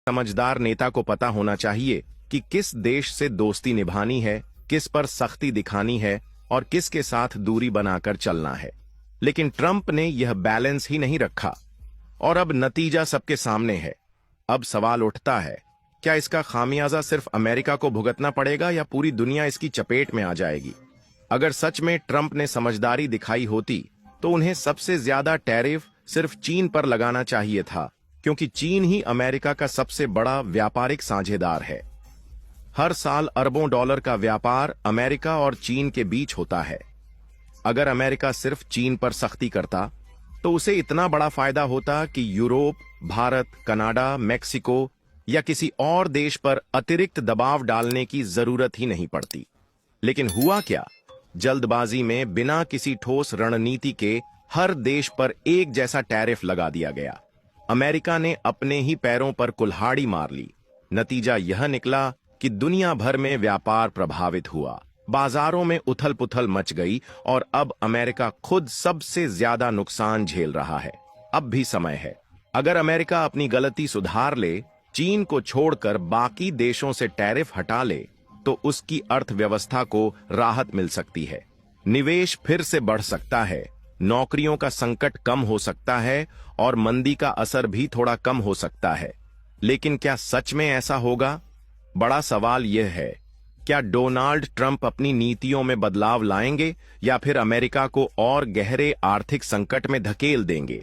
समझदार नेता को पता होना चाहिए कि किस देश से दोस्ती निभानी है, किस पर सख्ती दिखानी है और किसके साथ दूरी बनाकर चलना है। लेकिन ट्रंप ने यह बैलेंस ही नहीं रखा और अब नतीजा सबके सामने है। अब सवाल उठता है, क्या इसका खामियाजा सिर्फ अमेरिका को भुगतना पड़ेगा या पूरी दुनिया इसकी चपेट में आ जाएगी? अगर सच में ट्रंप ने समझदारी दिखाई होती तो उन्हें सबसे ज्यादा टैरिफ सिर्फ चीन पर लगाना चाहिए था, क्योंकि चीन ही अमेरिका का सबसे बड़ा व्यापारिक साझेदार है। हर साल अरबों डॉलर का व्यापार अमेरिका और चीन के बीच होता है। अगर अमेरिका सिर्फ चीन पर सख्ती करता तो उसे इतना बड़ा फायदा होता कि यूरोप, भारत, कनाडा, मेक्सिको या किसी और देश पर अतिरिक्त दबाव डालने की जरूरत ही नहीं पड़ती। लेकिन हुआ क्या? जल्दबाजी में बिना किसी ठोस रणनीति के हर देश पर एक जैसा टैरिफ लगा दिया गया। अमेरिका ने अपने ही पैरों पर कुल्हाड़ी मार ली। नतीजा यह निकला कि दुनिया भर में व्यापार प्रभावित हुआ, बाजारों में उथल पुथल मच गई और अब अमेरिका खुद सबसे ज्यादा नुकसान झेल रहा है। अब भी समय है। अगर अमेरिका अपनी गलती सुधार ले, चीन को छोड़कर बाकी देशों से टैरिफ हटा ले, तो उसकी अर्थव्यवस्था को राहत मिल सकती है। निवेश फिर से बढ़ सकता है, नौकरियों का संकट कम हो सकता है और मंदी का असर भी थोड़ा कम हो सकता है। लेकिन क्या सच में ऐसा होगा? बड़ा सवाल यह है, क्या डोनाल्ड ट्रंप अपनी नीतियों में बदलाव लाएंगे या फिर अमेरिका को और गहरे आर्थिक संकट में धकेल देंगे?